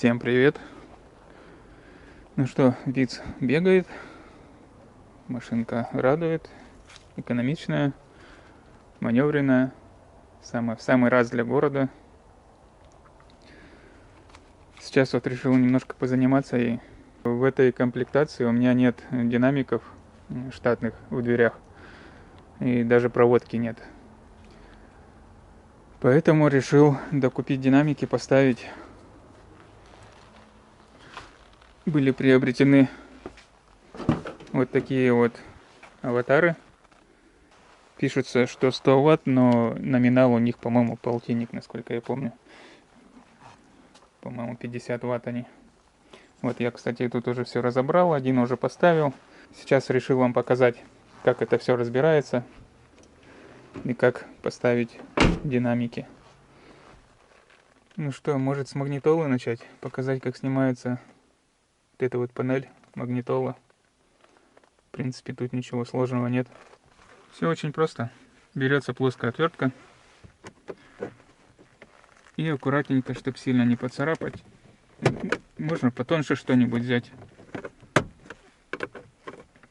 Всем привет. Ну что, ВИЦ бегает, машинка радует, экономичная, маневренная, в самый раз для города. Сейчас вот решил немножко позаниматься, и в этой комплектации у меня нет динамиков штатных в дверях, и даже проводки нет. Поэтому решил докупить динамики, поставить. Были приобретены вот такие вот аватары. Пишется, что 100 Вт, но номинал у них, по-моему, полтинник, насколько я помню. По-моему, 50 Вт они. Вот я, кстати, тут уже все разобрал, один уже поставил. Сейчас решил вам показать, как это все разбирается и как поставить динамики. Ну что, может с магнитолы начать? Показать, как снимается вот эта вот панель магнитола. В принципе, тут ничего сложного нет. Все очень просто. Берется плоская отвертка. И аккуратненько, чтобы сильно не поцарапать. Можно потоньше что-нибудь взять.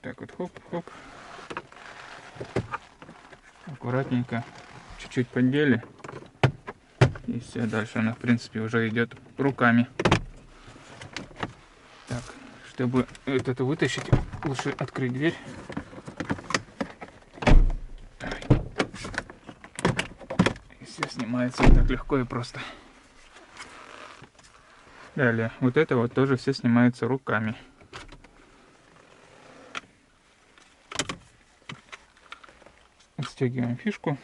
Так вот, хоп-хоп. Аккуратненько. Чуть-чуть поддели. И все, дальше она, в принципе, уже идет руками. Так, чтобы это вытащить, лучше открыть дверь. И все снимается так легко и просто. Далее, вот это вот тоже все снимается руками. Отстегиваем фишку.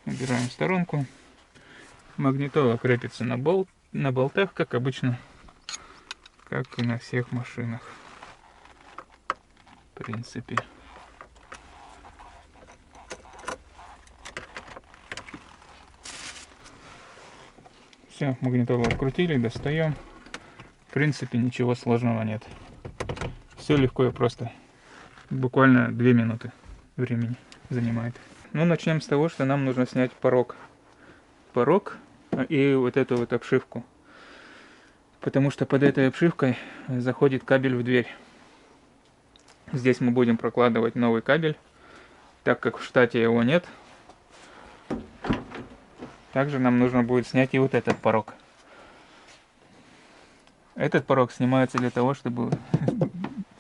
Убираем в сторонку. Магнитола крепится на болтах, как обычно. Как и на всех машинах. В принципе. Все, магнитолу открутили, достаем. В принципе, ничего сложного нет. Все легко и просто. Буквально 2 минуты времени занимает. Ну, начнем с того, что нам нужно снять порог. Порог и вот эту вот обшивку. Потому что под этой обшивкой заходит кабель в дверь. Здесь мы будем прокладывать новый кабель, так как в штате его нет. Также нам нужно будет снять и вот этот порог. Этот порог снимается для того, чтобы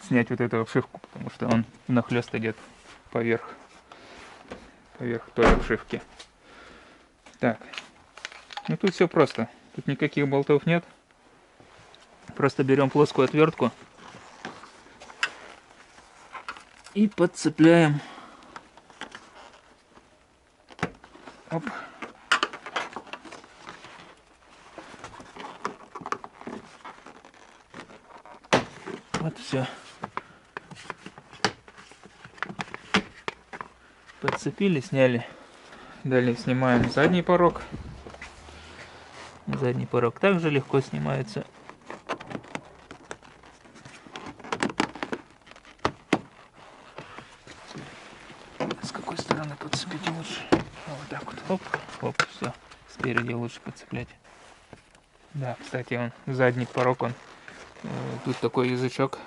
снять вот эту обшивку, потому что он нахлест идет поверх той обшивки. Так, ну тут все просто. Тут никаких болтов нет. Просто берем плоскую отвертку и подцепляем. Оп. Вот все. Подцепили, сняли. Далее снимаем задний порог. Задний порог также легко снимается. С какой стороны подцепить лучше? Вот так вот. Хоп, хоп, все. Спереди лучше подцеплять. Да, кстати, он задний порог, тут такой язычок.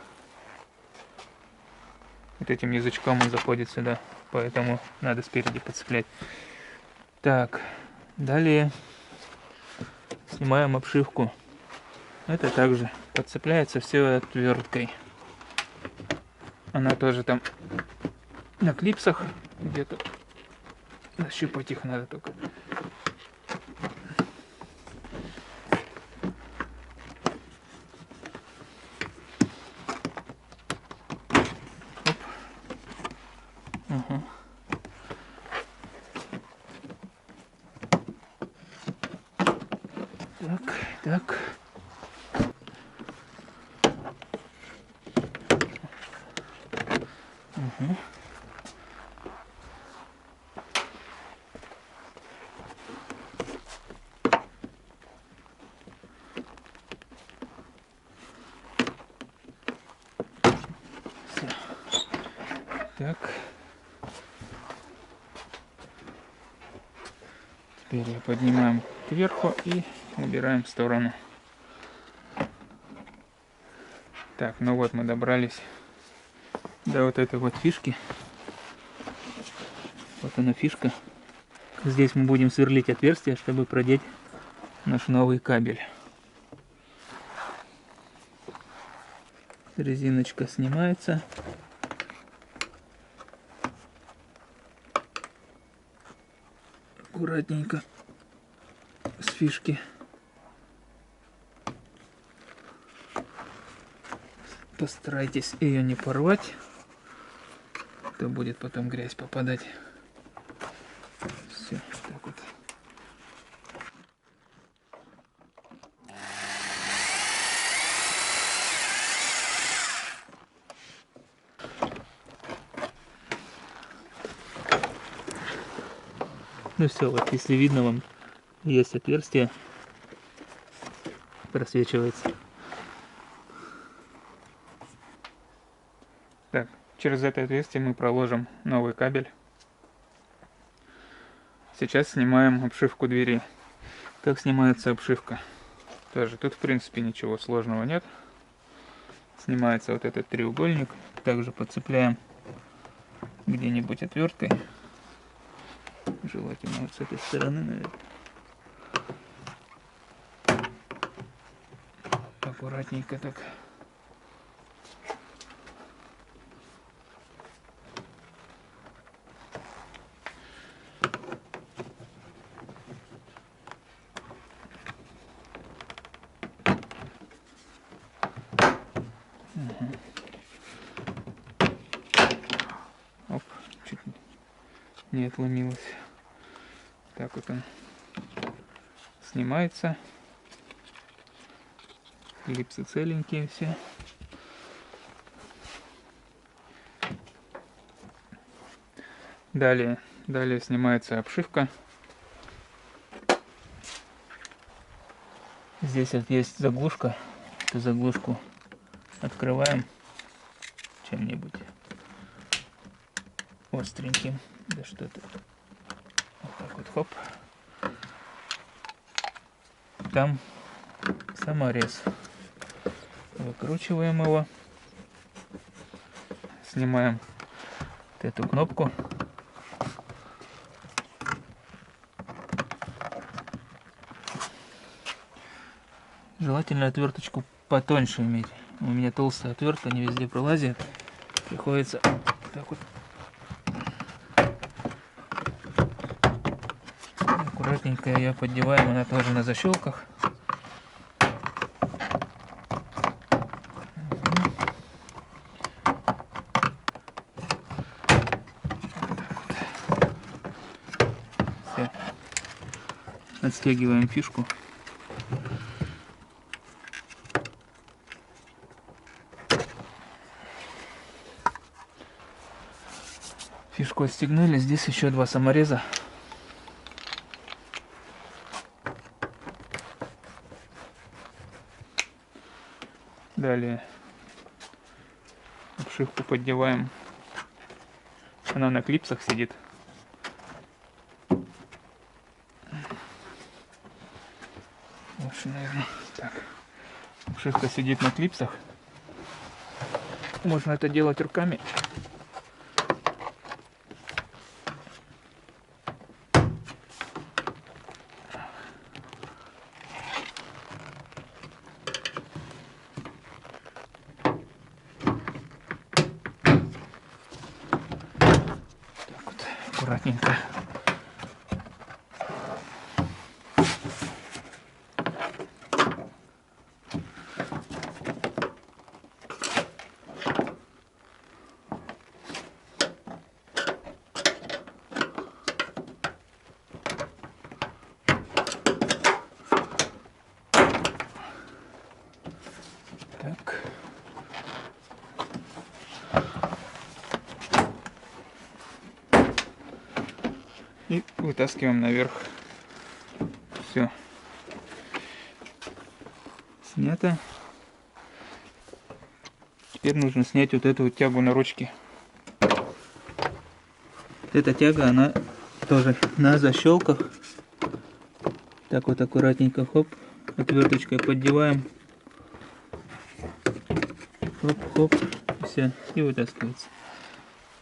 Вот этим язычком он заходит сюда, поэтому надо спереди подцеплять. Так, далее снимаем обшивку. Это также подцепляется все отверткой. Она тоже там на клипсах где-то. Нащупать их надо только. Угу. Так. Угу. Все. Так. Теперь поднимаем кверху и убираем в сторону. Так, ну вот мы добрались до вот этой вот фишки. Вот она фишка. Здесь мы будем сверлить отверстие, чтобы продеть наш новый кабель. Резиночка снимается. Аккуратненько с фишки. Постарайтесь ее не порвать, то будет потом грязь попадать. Все, так вот. Ну все, вот если видно вам, есть отверстие, просвечивается. Так, через это отверстие мы проложим новый кабель. Сейчас снимаем обшивку двери. Как снимается обшивка? Тоже тут в принципе ничего сложного нет. Снимается вот этот треугольник. Также подцепляем где-нибудь отверткой. Желательно вот с этой стороны, наверное. Аккуратненько так. Оп, чуть не отломилось. Так вот он снимается. Клипсы целенькие все. Далее снимается обшивка. Здесь вот есть заглушка. Эту заглушку открываем чем-нибудь остреньким. Да что-то. Вот так вот, хоп. Там саморез. Выкручиваем его. Снимаем вот эту кнопку. Желательно отверточку потоньше иметь. У меня толстая отвертка, не везде пролазит. Приходится так вот аккуратненько ее поддеваем. Она тоже на защелках. Все. Отстегиваем фишку. Фишку отстегнули. Здесь еще два самореза. Далее обшивку поддеваем. Она на клипсах сидит. Лучше, наверное, так. Обшивка сидит на клипсах. Можно это делать руками. Аккуратненько. Так. И вытаскиваем наверх. Все. Снято. Теперь нужно снять вот эту вот тягу на ручке. Эта тяга, она тоже на защелках. Так вот аккуратненько, хоп, отверточкой поддеваем. Хоп-хоп, все, и вытаскивается.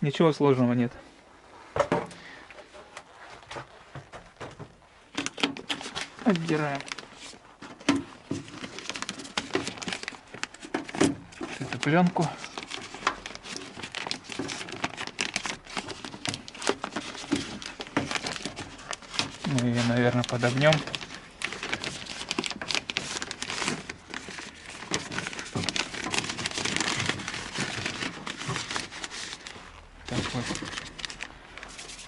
Ничего сложного нет. Отдираем эту пленку. Мы ее, наверное, подогнем. Так, вот.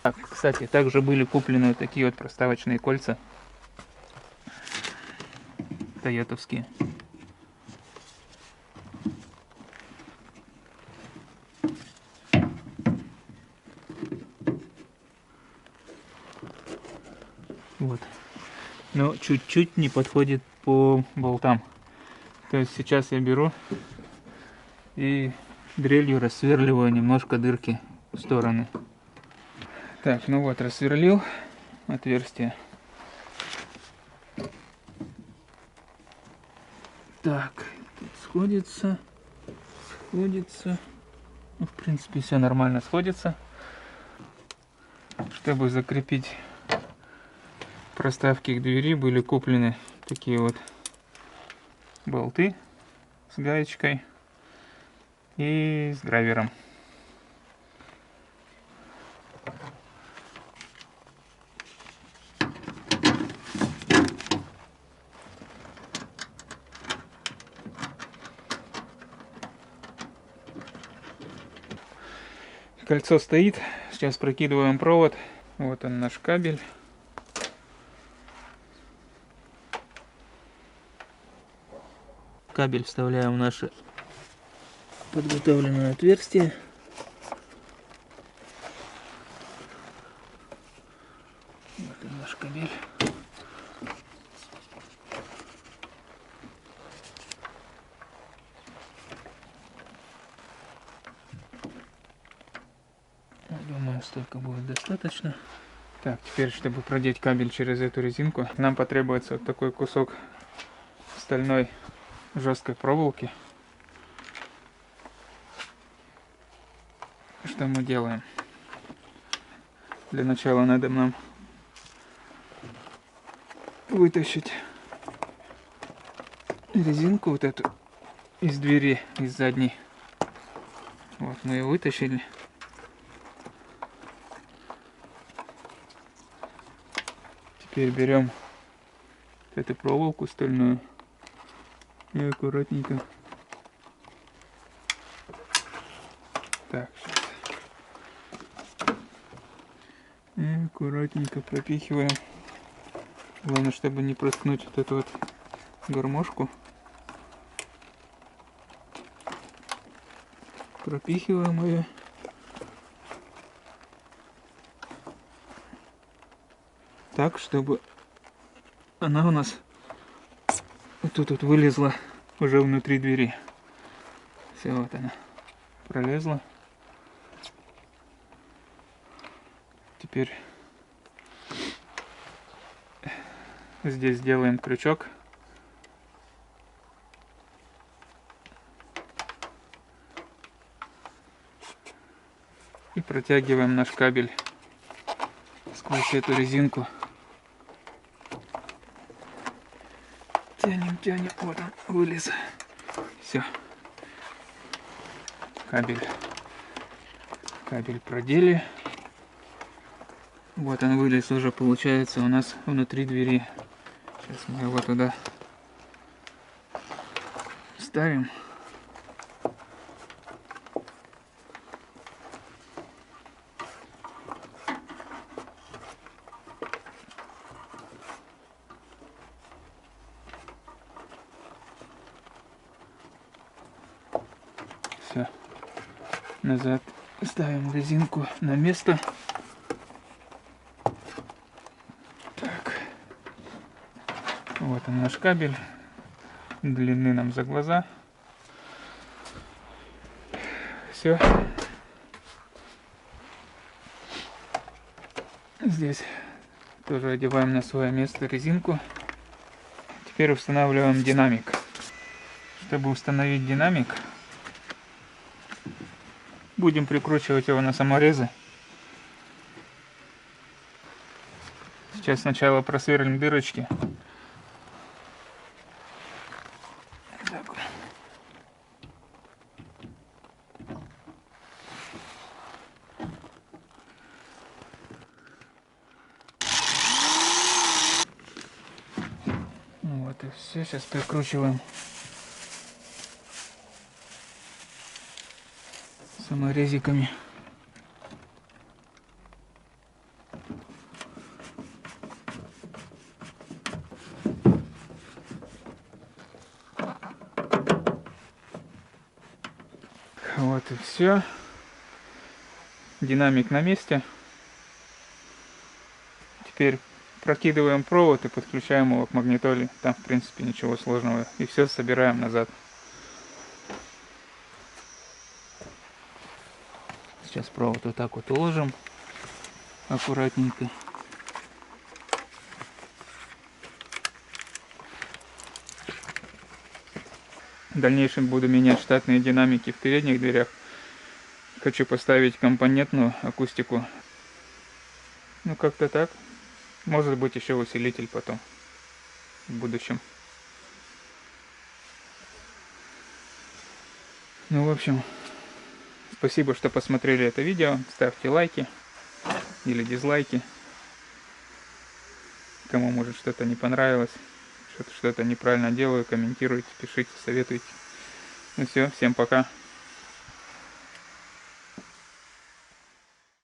Так, кстати, также были куплены вот такие вот проставочные кольца. Тойотовские. Вот. Но чуть-чуть не подходит по болтам. То есть сейчас я беру и дрелью рассверливаю немножко дырки в стороны. Так, ну вот, рассверлил отверстие. Так, тут сходится. Ну, в принципе, все нормально сходится. Чтобы закрепить проставки к двери, были куплены такие вот болты с гаечкой и с драйвером. Кольцо стоит, сейчас прокидываем провод. Вот он, наш кабель. Кабель вставляем в наше подготовленное отверстие. Вот он, наш кабель. Думаю, столько будет достаточно. Так, теперь, чтобы продеть кабель через эту резинку, нам потребуется вот такой кусок стальной жесткой проволоки. Что мы делаем? Для начала надо нам вытащить резинку вот эту из двери, из задней. Вот мы ее вытащили. Теперь берем эту проволоку стальную и аккуратненько. Так, сейчас. И аккуратненько пропихиваем. Главное, чтобы не проткнуть вот эту вот гармошку. Пропихиваем ее. Так, чтобы она у нас вот тут вот вылезла уже внутри двери. Все, вот она пролезла. Теперь здесь делаем крючок. И протягиваем наш кабель сквозь эту резинку. Тянем, вот он вылез. Все. Кабель продели. Вот он вылез уже, получается, у нас внутри двери. Сейчас мы его туда ставим. Все. Назад ставим резинку на место. Так. Вот он, наш кабель. Длины нам за глаза. Все. Здесь тоже одеваем на свое место резинку. Теперь устанавливаем динамик. Чтобы установить динамик, Будем прикручивать его на саморезы. Сейчас сначала просверлим дырочки. Так. Вот и все. Сейчас прикручиваем саморезиками. Вот и все. Динамик на месте. Теперь прокидываем провод и подключаем его к магнитоле. Там, в принципе, ничего сложного. И все собираем назад. Сейчас провод вот так вот уложим аккуратненько. В дальнейшем буду менять штатные динамики в передних дверях. Хочу поставить компонентную акустику. Ну, как-то так. Может быть, еще усилитель потом, в будущем. Ну, в общем, спасибо, что посмотрели это видео. Ставьте лайки или дизлайки. Кому, может, что-то не понравилось, что-то неправильно делаю, комментируйте, пишите, советуйте. Ну все, всем пока.